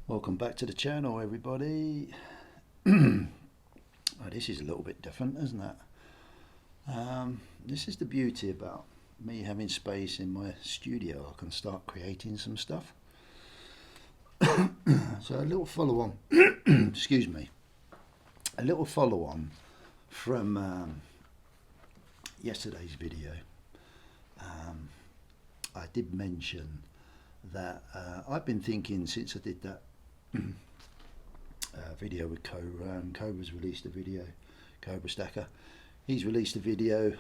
Welcome back to the channel, everybody. This is a little bit different, isn't it? This is the beauty about me having space in my studio. I can start creating some stuff. So a little follow on, excuse me, a little follow on from yesterday's video. I did mention that I've been thinking since I did that video with Cobra's released a video, Cobra Stacker. He's released a video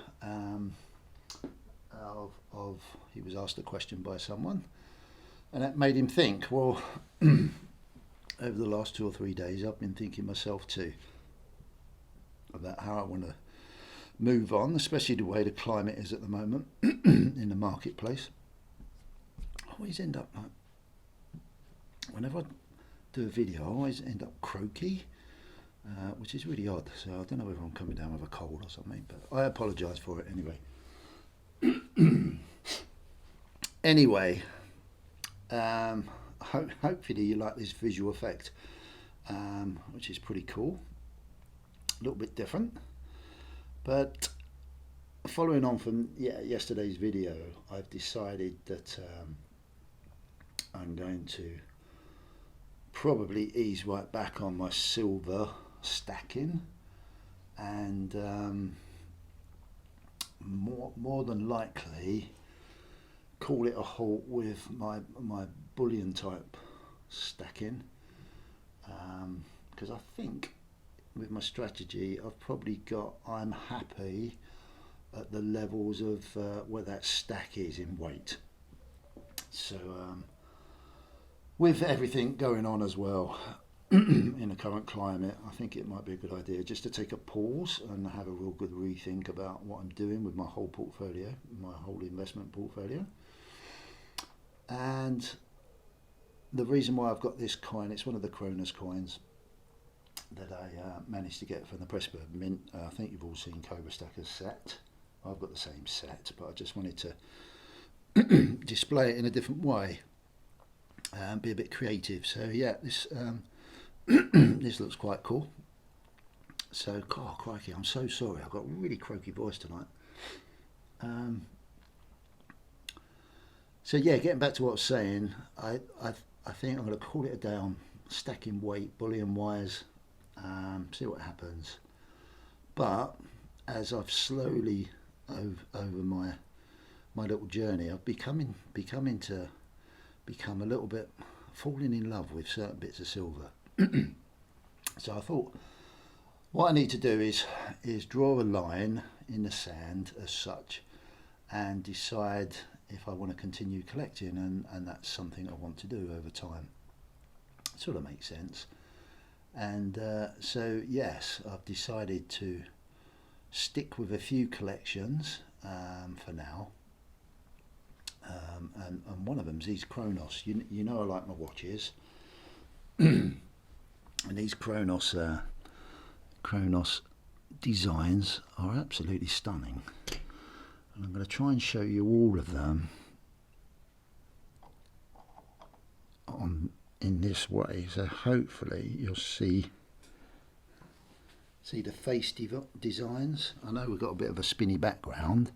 of he was asked a question by someone, and that made him think. Well, over the last 2 or 3 days, I've been thinking myself too about how I want to move on, especially the way the climate is at the moment in the marketplace. I always end up like, whenever I do a video, I always end up croaky, which is really odd. So I don't know whether I'm coming down with a cold or something, but I apologise for it anyway. Anyway, hopefully you like this visual effect, which is pretty cool, a little bit different. But following on from yesterday's video, I've decided that I'm going to probably ease right back on my silver stacking, and more than likely call it a halt with my bullion type stacking, because I think with my strategy I'm happy at the levels of where that stack is in weight. So with everything going on as well in the current climate, I think it might be a good idea just to take a pause and have a real good rethink about what I'm doing with my whole portfolio, my whole investment portfolio. And the reason why I've got this coin, it's one of the Kronos coins that I managed to get from the Pressburg Mint. I think you've all seen Cobra Stacker's set. I've got the same set, but I just wanted to display it in a different way and be a bit creative. So yeah, this this looks quite cool. So, oh crikey, I'm so sorry, I've got a really croaky voice tonight. So yeah, getting back to what I was saying, I think I'm going to call it a day on stacking weight, bullion wise, see what happens. But as I've slowly over my little journey, I've become a little bit falling in love with certain bits of silver. So I thought what I need to do is draw a line in the sand as such and decide if I want to continue collecting, and that's something I want to do over time. It sort of makes sense. And so yes, I've decided to stick with a few collections for now. And one of them is these Kronos. You know I like my watches, and these Kronos designs are absolutely stunning. And I'm going to try and show you all of them in this way. So hopefully you'll see the face designs. I know we've got a bit of a spinny background,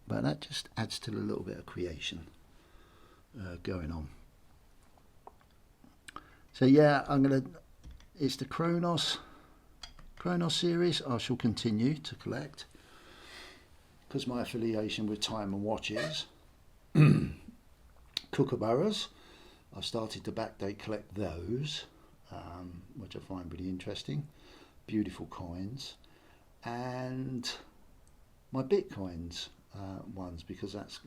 but that just adds to a little bit of creation going on. So yeah, it's the Kronos series I shall continue to collect, because my affiliation with time and watches. Kookaburras, I've started to backdate collect those, which I find really interesting. Beautiful coins. And my Bitcoins ones, because that's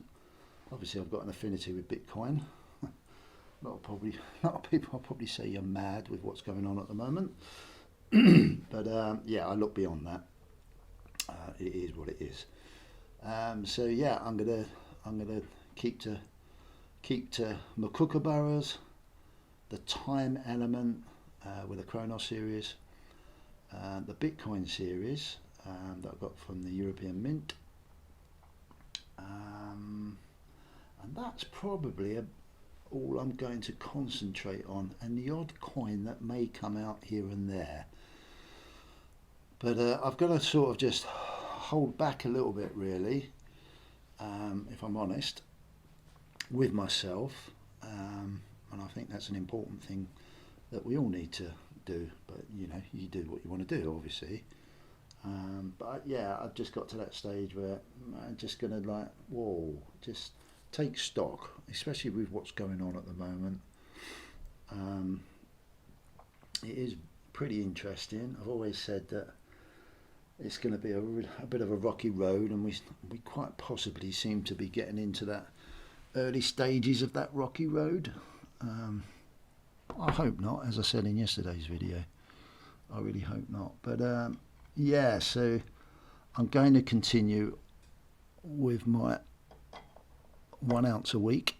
obviously I've got an affinity with Bitcoin. A lot of people will probably say you're mad with what's going on at the moment, but yeah, I look beyond that. It is what it is. So yeah, I'm gonna keep to my Kookaburras, the time element with the Kronos series, the Bitcoin series that I got from the European Mint, and that's probably all I'm going to concentrate on, and the odd coin that may come out here and there. But I've got to sort of just hold back a little bit, really, if I'm honest, with myself. And I think that's an important thing that we all need to do. But you know, you do what you want to do, obviously. But yeah, I've just got to that stage where I'm just gonna like, whoa, just take stock, especially with what's going on at the moment. It is pretty interesting. I've always said that it's going to be a bit of a rocky road, and we quite possibly seem to be getting into that early stages of that rocky road. I hope not, as I said in yesterday's video. I really hope not. But yeah, so I'm going to continue with my 1 ounce a week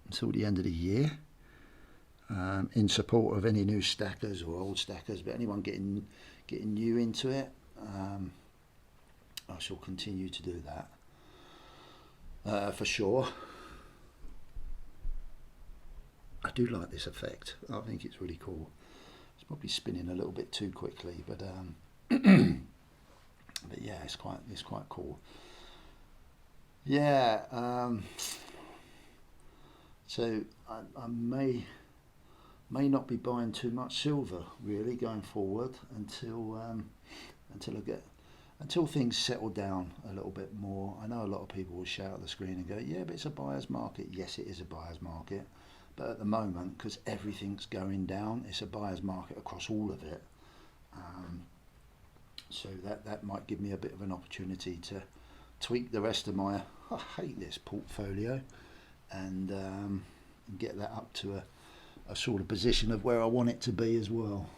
until the end of the year, in support of any new stackers or old stackers, but anyone getting new into it, I shall continue to do that for sure. I do like this effect. I think it's really cool. It's probably spinning a little bit too quickly, but but yeah, it's quite cool. Yeah. So I may not be buying too much silver really going forward until things settle down a little bit more. I know a lot of people will shout at the screen and go, yeah, but it's a buyer's market. Yes, it is a buyer's market, but at the moment, because everything's going down, it's a buyer's market across all of it. So that might give me a bit of an opportunity to tweak the rest of my, I hate this, portfolio, and get that up to a sort of position of where I want it to be as well.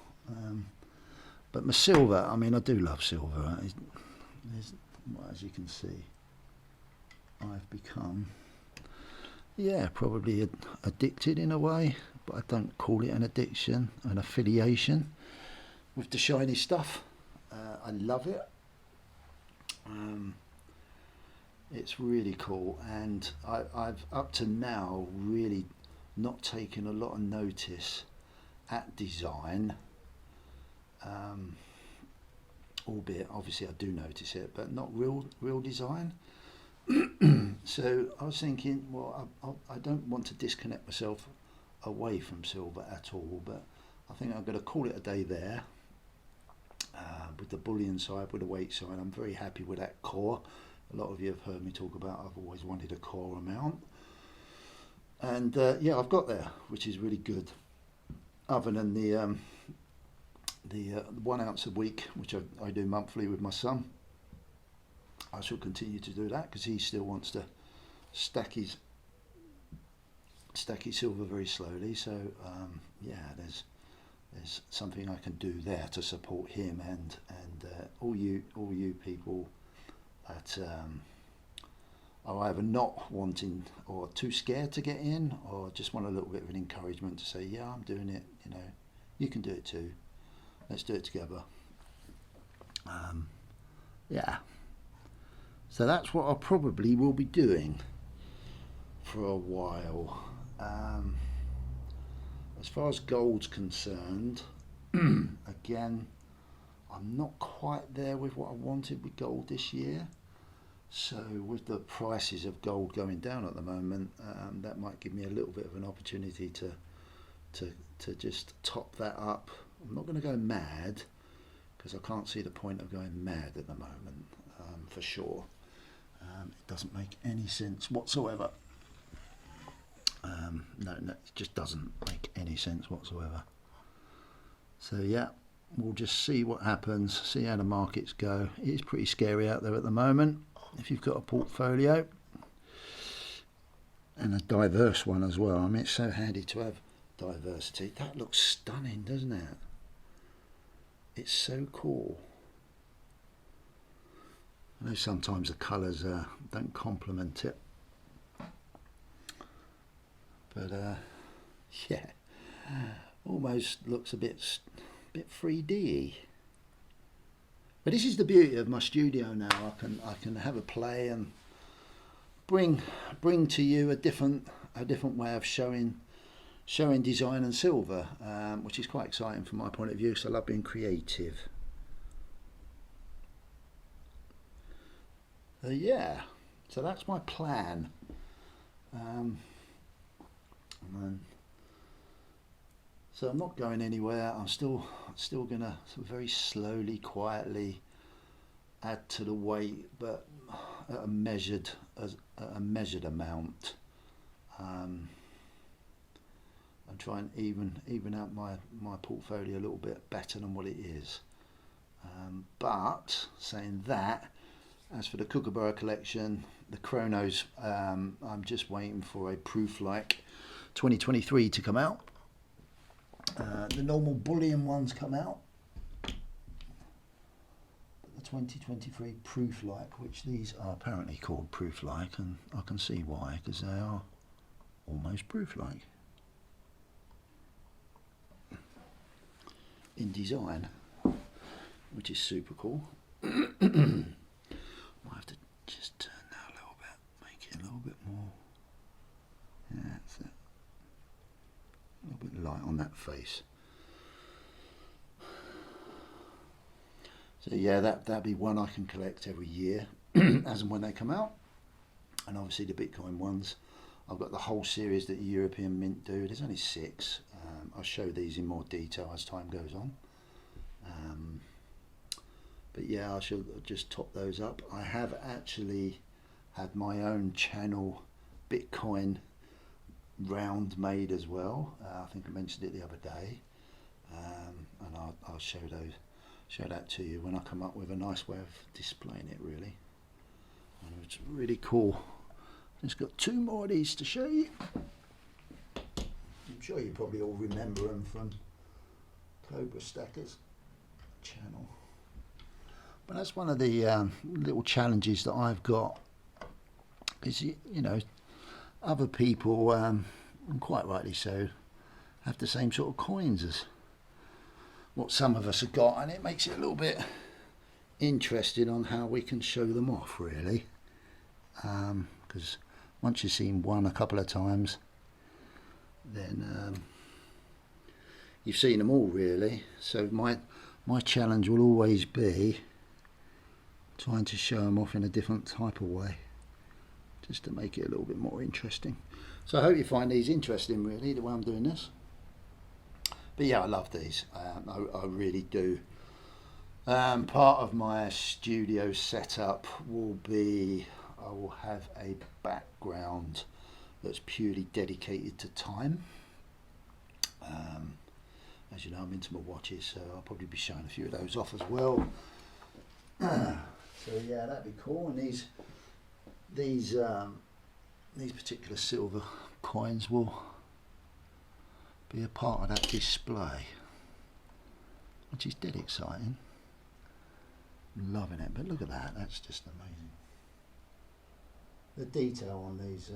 But my silver, I mean, I do love silver. As you can see, I've become, yeah, probably addicted in a way, but I don't call it an addiction, an affiliation with the shiny stuff. I love it. It's really cool, and I've up to now really not taken a lot of notice at design, albeit obviously I do notice it, but not real design. So I was thinking, well, I don't want to disconnect myself away from silver at all, but I think I'm going to call it a day there, with the bullion side, with the weight side. I'm very happy with that core. A lot of you have heard me talk about I've always wanted a core amount, and yeah, I've got there, which is really good. Other than the 1 ounce a week, which I do monthly with my son, I shall continue to do that because he still wants to stack his silver very slowly. So yeah, there's something I can do there to support him and all you people that are either not wanting or too scared to get in, or just want a little bit of an encouragement to say, yeah, I'm doing it, you know, you can do it too, let's do it together. Yeah, so that's what I probably will be doing for a while. As far as gold's concerned, again, I'm not quite there with what I wanted with gold this year. So with the prices of gold going down at the moment, that might give me a little bit of an opportunity to just top that up. I'm not going to go mad, because I can't see the point of going mad at the moment, for sure. It doesn't make any sense whatsoever. No, it just doesn't make any sense whatsoever. So yeah, we'll just see what happens, see how the markets go. It is pretty scary out there at the moment if you've got a portfolio, and a diverse one as well. I mean, it's so handy to have diversity. That looks stunning, doesn't it? It's so cool. I know sometimes the colours don't complement it, but yeah, almost looks a bit 3D-y. But this is the beauty of my studio now. I can have a play and bring to you a different a different way of showing design and silver, which is quite exciting from my point of view, so I love being creative. Yeah, so that's my plan. So I'm not going anywhere. I'm still gonna sort of very slowly, quietly add to the weight, but at a measured amount. And try and even out my portfolio a little bit better than what it is. But saying that, as for the Kookaburra collection, the chronos, I'm just waiting for a Proof-like 2023 to come out. The normal bullion ones come out, but the 2023 Proof-like, which these are apparently called Proof-like, and I can see why, because they are almost Proof-like in design, which is super cool. Might have to just turn that a little bit, make it a little bit more. Yeah, that's it. A little bit light on that face. So yeah, that'd be one I can collect every year as and when they come out. And obviously the Bitcoin ones, I've got the whole series that the European Mint do. There's only 6. I'll show these in more detail as time goes on. But yeah, I shall just top those up. I have actually had my own channel Bitcoin round made as well. I think I mentioned it the other day, and I'll show that to you when I come up with a nice way of displaying it, really. And it's really cool. Just got 2 more of these to show you. I'm sure you probably all remember them from Cobra Stacker's channel. But that's one of the little challenges that I've got, is, you know, other people, and quite rightly so, have the same sort of coins as what some of us have got, and it makes it a little bit interesting on how we can show them off, really. Because once you've seen one a couple of times, then you've seen them all, really. So my challenge will always be trying to show them off in a different type of way, just to make it a little bit more interesting. So I hope you find these interesting, really, the way I'm doing this. But yeah, I love these. I really do. Part of my studio setup will be, I will have a background that's purely dedicated to time. As you know, I'm into my watches, so I'll probably be showing a few of those off as well. So yeah, that'd be cool. And these particular silver coins will be a part of that display, which is dead exciting. Loving it. But look at that, that's just amazing. The detail on these,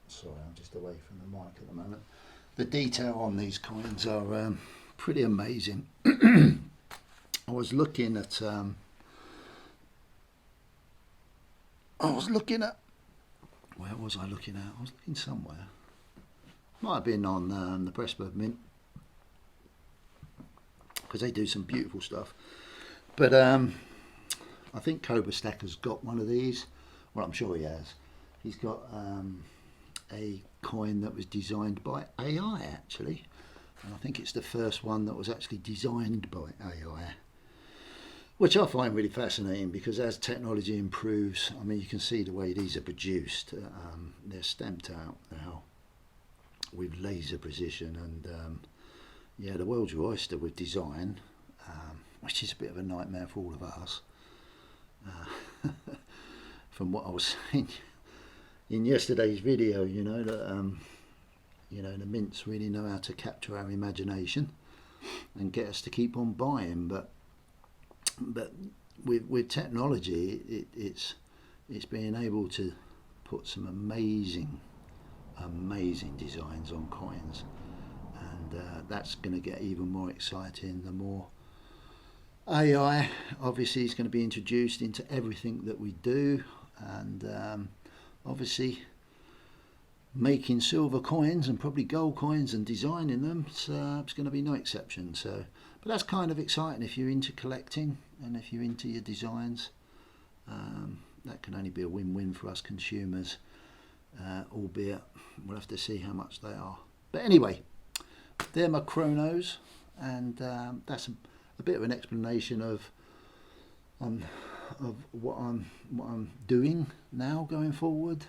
sorry, I'm just away from the mic at the moment. The detail on these coins are pretty amazing. I was looking at where was I looking at? I was looking somewhere. Might have been on the Pressburg Mint, because they do some beautiful stuff. But I think Cobra Stacker's got one of these. Well, I'm sure he has. He's got a coin that was designed by AI, actually. And I think it's the first one that was actually designed by AI, which I find really fascinating, because as technology improves, I mean, you can see the way these are produced. They're stamped out now with laser precision, and yeah, the world's your oyster with design, which is a bit of a nightmare for all of us. From what I was saying in yesterday's video, you know, that you know, the mints really know how to capture our imagination and get us to keep on buying. But with technology, it's being able to put some amazing designs on coins, and that's going to get even more exciting the more AI obviously is going to be introduced into everything that we do. and obviously making silver coins and probably gold coins and designing them, so it's going to be no exception. So, but that's kind of exciting if you're into collecting and if you're into your designs. That can only be a win-win for us consumers, albeit we'll have to see how much they are. But anyway, they're my chronos, and that's a bit of an explanation of what I'm doing now going forward.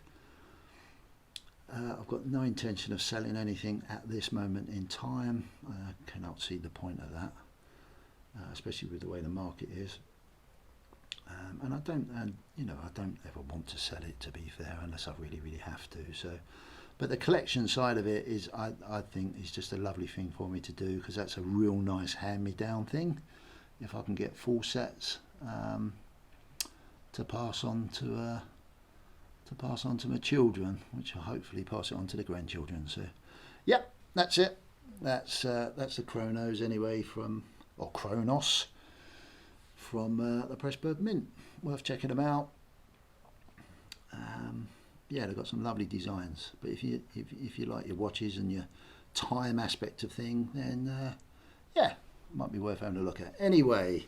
I've got no intention of selling anything at this moment in time. I cannot see the point of that, especially with the way the market is. And I don't ever want to sell it, to be fair, unless I really have to. So, but the collection side of it is, I think, is just a lovely thing for me to do, because that's a real nice hand-me-down thing. If I can get full sets to pass on to my children, which I'll hopefully pass it on to the grandchildren. So, yep, that's it. That's the chronos anyway, or Chronos from the Pressburg Mint. Worth checking them out. Yeah, they've got some lovely designs. But if you like your watches and your time aspect of thing, then yeah, might be worth having a look at. Anyway,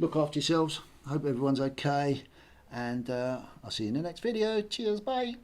look after yourselves. Hope everyone's okay, and I'll see you in the next video. Cheers, bye.